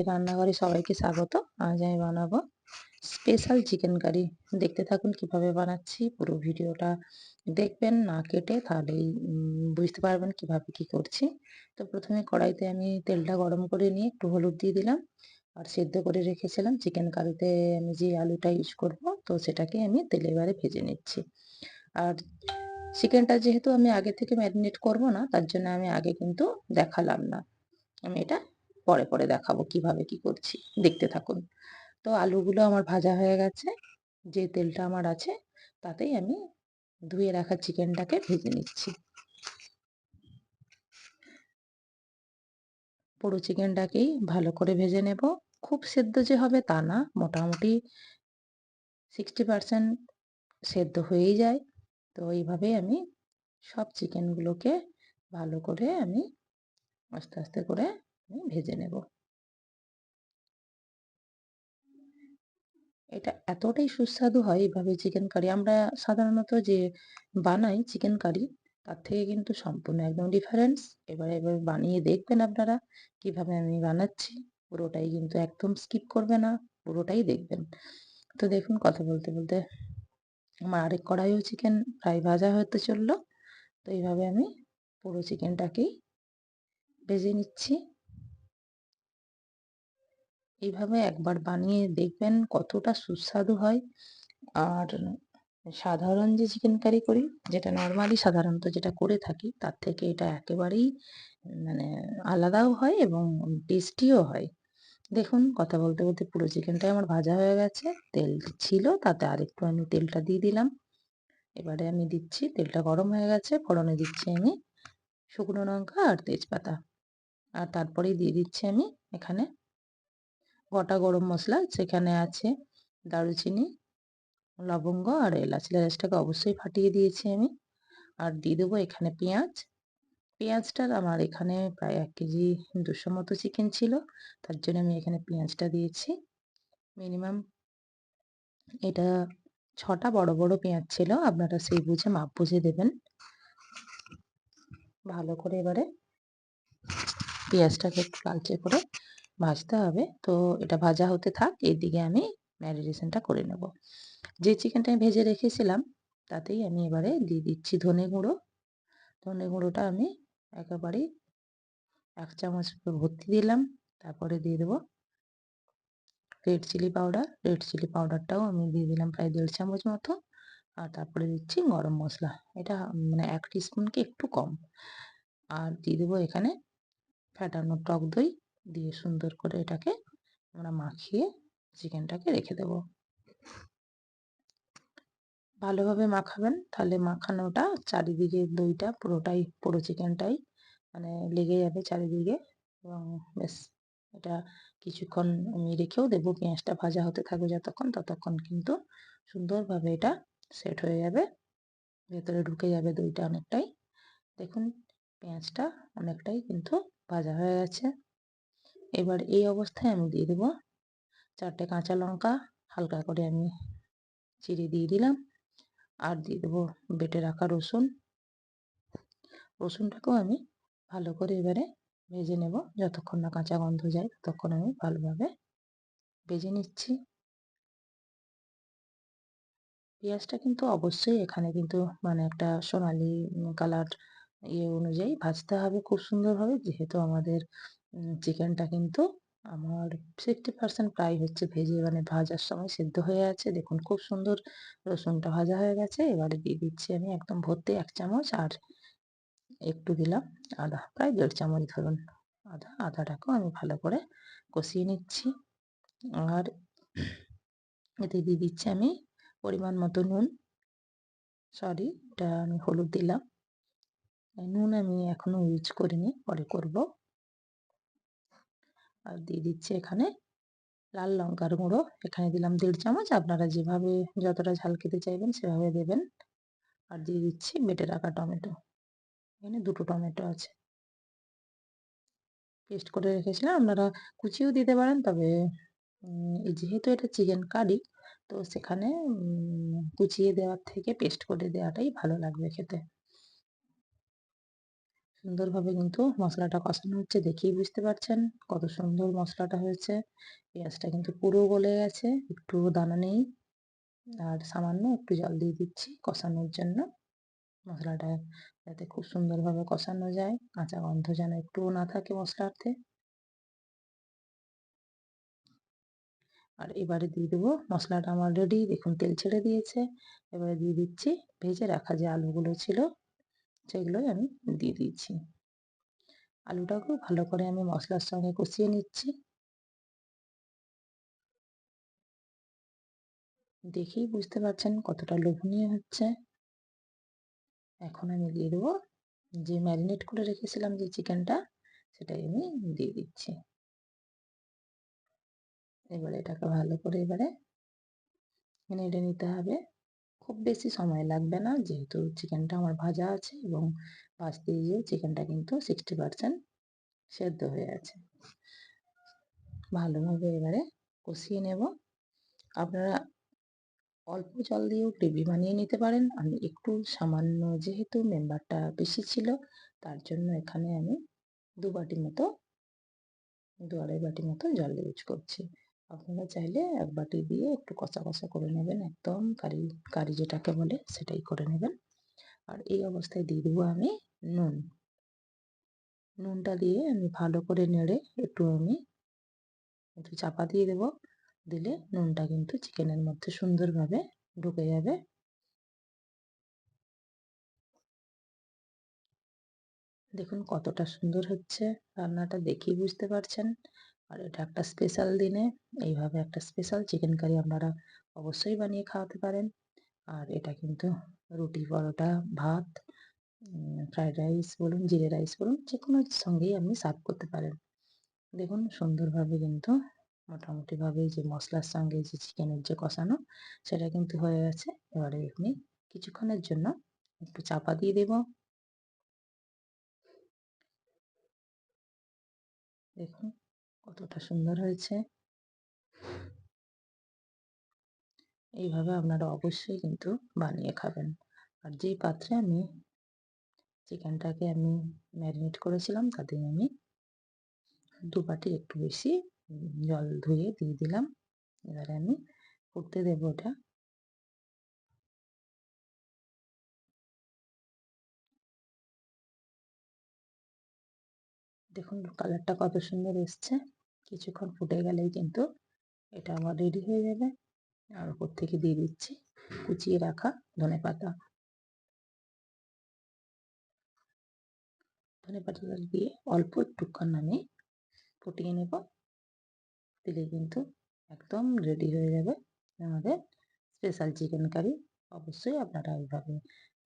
রান্নাঘরে সবাইকে স্বাগত। আজ আমি বানাবো স্পেশাল চিকেন কারি। দেখতে থাকুন কিভাবে বানাচ্ছি। পুরো ভিডিওটা দেখবেন না কেটে, তাহলেই বুঝতে পারবেন কিভাবে কি করছি। তো প্রথমে কড়াইতে আমি তেলটা গরম করে নিয়ে একটু হলুদ দিয়ে দিলাম। আর সেদ্ধ করে রেখেছিলাম চিকেন কারিতে আমি যে আলুটা ইউজ করব, তো সেটাকে আমি তেলে এবারে ভেজে নিচ্ছি। আর চিকেনটা যেহেতু আমি আগে থেকে ম্যারিনেট করব না, তার জন্য আমি আগে কিন্তু দেখালাম না। আমি এটা পরে পরে দেখাবো কিভাবে কি করছি, দেখতে থাকুন। তো আলুগুলো আমার ভাজা হয়ে গেছে। যে তেলটা আমার আছে তাতেই আমি ধুয়ে রাখা চিকেনটাকে ভেজে নিচ্ছি। পুরো চিকেনটাকেই ভালো করে ভেজে নেব। খুব সেদ্ধ যে হবে তা না, মোটামুটি 60% সেদ্ধ হয়েই যায়। তো এইভাবেই আমি সব চিকেনগুলোকে ভালো করে আমি আস্তে আস্তে করে আমি ভেজে নেব। এটা এতটাই সুস্বাদু হয় এভাবে চিকেন কারি। আমরা সাধারণত যে বানাই চিকেন কারি, তার থেকে কিন্তু সম্পূর্ণ একদম ডিফারেন্স। এবার বানিয়ে দেখবেন আপনারা কিভাবে আমি বানাচ্ছি। পুরোটাই কিন্তু একদম স্কিপ করবে না, পুরোটাই দেখবেন। তো দেখুন, কথা বলতে বলতে আমার আরেক কড়াইও চিকেন প্রায় ভাজা হতে চললো। তো এইভাবে আমি পুরো চিকেনটাকেই ভেজে নিচ্ছি। এইভাবে একবার বানিয়ে দেখবেন কতটা সুস্বাদু হয়। আর সাধারণ যে চিকেন কারি করি, যেটা নর্মালি সাধারণত যেটা করে থাকি, তার থেকে এটা একেবারেই মানে আলাদাও হয় এবং টেস্টিও হয়। দেখুন, কথা বলতে বলতে পুরো চিকেনটাই আমার ভাজা হয়ে গেছে। তেল ছিল, তাতে আরেকটু আমি তেলটা দিয়ে দিলাম। এবারে আমি দিচ্ছি, তেলটা গরম হয়ে গেছে, ফোড়নে দিচ্ছি আমি শুকনো লঙ্কা আর তেজপাতা। আর তারপরেই দিয়ে দিচ্ছি আমি এখানে গোটা গরম মশলা, সেখানে আছে দারুচিনি, লবঙ্গ আর এলাচ। এলাচটাকে অবশ্যই ফাটিয়ে দিয়েছি আমি। আর দিয়ে দেবো এখানে পেঁয়াজ। পেঁয়াজটা আমার এখানে প্রায় 1 কেজি 200 মতো চিকেন ছিল, তার জন্য আমি এখানে পেঁয়াজটা দিয়েছি। মিনিমাম এটা 6টা বড় বড় পেঁয়াজ ছিল, আপনারা সেই বুঝে মাপ বুঝে দেবেন। ভালো করে এবারে পেঁয়াজটাকে একটু লালচে করে ভাজতে হবে। তো এটা ভাজা হতে থাক, এইদিকে আমি ম্যারিনেশনটা করে নেব। যে চিকেনটা আমি ভেজে রেখেছিলাম তাতেই আমি এবারে দিয়ে দিচ্ছি ধনে গুঁড়ো। ধনে গুঁড়োটা আমি একেবারেই 1 চামচ ভর্তি দিলাম। তারপরে দিয়ে দেবো red chilli powder. Red chilli পাউডারটাও আমি দিয়ে দিলাম প্রায় 1.5 চামচ মতো। আর তারপরে দিচ্ছি গরম মশলা। এটা মানে 1 টিস্পুন কি একটু কম। আর দিয়ে দেবো এখানে ফ্যাটানো টক দই। দিয়ে সুন্দর করে এটাকে আমরা মাখিয়ে চিকেনটাকে রেখে দেবো। ভালোভাবে মাখাবেন, তাহলে মাখানোটা চারিদিকে দইটা পুরোটাই পুরো চিকেনটাই মানে লেগে যাবে চারিদিকে। এবং ব্যাস, এটা কিছুক্ষণ আমি রেখেও দেবো। পেঁয়াজটা ভাজা হতে থাকবে যতক্ষণ, ততক্ষণ কিন্তু সুন্দরভাবে এটা সেট হয়ে যাবে, ভেতরে ঢুকে যাবে দইটা অনেকটাই। দেখুন, পেঁয়াজটা অনেকটাই কিন্তু ভাজা হয়ে গেছে। এবার এই অবস্থায় আমি দিয়ে দেবো 4টে কাঁচা লঙ্কা, হালকা করে আমি চিড়ে দিয়ে দিলাম। আর দিয়ে দেবো বেটে রাখা রসুন। রসুনটাকেও আমি ভালো করে এবারে ভেজে নেব। যতক্ষণ না কাঁচা গন্ধ যায় ততক্ষণ আমি ভালোভাবে ভেজে নিচ্ছি। পেঁয়াজটা কিন্তু অবশ্যই এখানে কিন্তু মানে একটা সোনালি কালার অনুযায়ী ভাজতে হবে খুব সুন্দরভাবে, যেহেতু আমাদের চিকেনটা কিন্তু আমার 60% প্রায় হচ্ছে ভেজে মানে ভাজার সময় সেদ্ধ হয়ে আছে। দেখুন, খুব সুন্দর রসুনটা ভাজা হয়ে গেছে। এবারে দিয়ে দিচ্ছি আমি একদম ভর্তি 1 চামচ। আর একটু দিলাম আদা, প্রায় 1.5 চামচ ধরুন আদা। আদাটাকেও আমি ভালো করে কষিয়ে নিচ্ছি। আর এতে দিয়ে দিচ্ছি আমি পরিমাণ মতো নুন। সরি, এটা আমি হলুদ দিলাম। নুন আমি এখনো ইউজ করিনি, পরে করব। আর দিয়ে দিচ্ছি এখানে লাল লঙ্কার গুঁড়ো। এখানে দিলাম 1.5 চামচ। আপনারা যেভাবে যতটা ঝাল খেতে চাইবেন সেভাবে দেবেন। আর দিয়ে দিচ্ছি বেটে রাখা টমেটো। এখানে 2টো টমেটো আছে, পেস্ট করে রেখেছিলাম। আপনারা কুচিও দিতে পারেন, তবে যেহেতু এটা চিকেন কারি, তো সেখানে কুচিয়ে দেওয়ার থেকে পেস্ট করে দেওয়াটাই ভালো লাগবে খেতে। সুন্দরভাবে কিন্তু মশলাটা কষানো হচ্ছে, দেখেই বুঝতে পারছেন কত সুন্দর মশলাটা হয়েছে। পেঁয়াজটা কিন্তু পুরো গলে গেছে, একটুও দানা নেই। আর সামান্য একটু জল দিয়ে দিচ্ছি কষানোর জন্য। মশলাটা যাতে খুব সুন্দরভাবে কষানো যায়, কাঁচা গন্ধ যেন একটুও না থাকে মশলাতে। আর এবারে দিয়ে দেবো, মশলাটা আমার রেডি, দেখুন তেল ছেড়ে দিয়েছে। এবারে দিয়ে দিচ্ছি ভেজে রাখা যে আলুগুলো ছিল, সেগুলোই আমি দিয়ে দিচ্ছি। আলুটাকেও ভালো করে আমি মশলার সঙ্গে কষিয়ে নিচ্ছি। দেখেই বুঝতে পারছেন কতটা লোভনীয় হচ্ছে। এখন আমি দিয়ে দেবো যে ম্যারিনেট করে রেখেছিলাম যে চিকেনটা, সেটাই আমি দিয়ে দিচ্ছি। এবারে এটাকে ভালো করে নেড়ে নিতে হবে। খুব বেশি সময় লাগবে না, যেহেতু চিকেনটা আমার ভাজা আছে এবং ভাজতে গিয়ে চিকেনটা কিন্তু 60% সেদ্ধ হয়ে আছে। ভালোভাবে এবারে কষিয়ে নেব। আপনারা অল্প জল দিয়েও গ্রেভি বানিয়ে নিতে পারেন। আমি একটু সামান্য, যেহেতু মেম্বারটা বেশি ছিল, তার জন্য এখানে আমি 2 বাটি মতো 2-2.5 বাটি মতো জল ইউজ করছি। আপনারা চাইলে 1 বাটি দিয়ে একটু কষা কষা করে নেবেন, একদম কারি কারি যেটাকে বলে সেটাই করে নেবেন। আর এই অবস্থায় দিয়ে দেবো আমি নুন। নুনটা দিয়ে আমি ভালো করে নেড়ে একটু চাপা দিয়ে দেবো। দিলে নুনটা কিন্তু চিকেনের মধ্যে সুন্দরভাবে ঢুকে যাবে। দেখুন কতটা সুন্দর হচ্ছে রান্নাটা, দেখেই বুঝতে পারছেন। আর এটা একটা স্পেশাল দিনে এইভাবে একটা স্পেশাল চিকেন কারি আপনারা অবশ্যই বানিয়ে খাওয়াতে পারেন। আর এটা কিন্তু রুটি, পরোটা, ভাত, ফ্রাইড রাইস বলুন, জিরে রাইস বলুন, যে কোনোর সঙ্গেই আপনি সার্ভ করতে পারেন। দেখুন সুন্দরভাবে কিন্তু মোটামুটিভাবে যে মশলার সঙ্গে যে চিকেনের যে কষানো, সেটা কিন্তু হয়ে গেছে। এবারে আপনি কিছুক্ষণের জন্য একটু চাপা দিয়ে দেব। দেখুন কতটা সুন্দর হয়েছে। এইভাবে আপনারা অবশ্যই কিন্তু বানিয়ে খাবেন। আর যেই পাত্রে আমি চিকেনটাকে ম্যারিনেট করেছিলাম, তাতে আমি 2 বাটির একটু বেশি জল ধুয়ে দিয়ে দিলাম। এবারে আমি ফুটতে দেবো ওটা। দেখুন কালারটা কত সুন্দর এসছে। কিছুক্ষণ ফুটে গেলেই কিন্তু এটা আমার রেডি হয়ে যাবে। আর উপর থেকে দিয়ে দিচ্ছি কুচিয়ে রাখা ধনেপাতা। ধনেপাতাটা দিয়ে অল্প একটুক্ষণ আমি ফুটিয়ে নেব। দিলে কিন্তু একদম রেডি হয়ে যাবে আমাদের স্পেশাল চিকেন কারি। অবশ্যই আপনারা এইভাবে,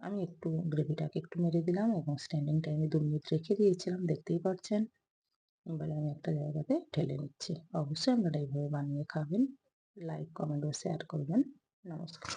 আমি একটু গ্রেভিটাকে একটু মেরে দিলাম এবং স্ট্যান্ডিং টাইমে 2 মিনিট রেখে দিয়েছিলাম, দেখতেই পাচ্ছেন। এবারে আমি একটা জায়গাতে ঢেলে নিচ্ছি। অবশ্যই আপনারা এইভাবে বানিয়ে খাবেন। লাইক, কমেন্ট ও শেয়ার করবেন। নমস্কার।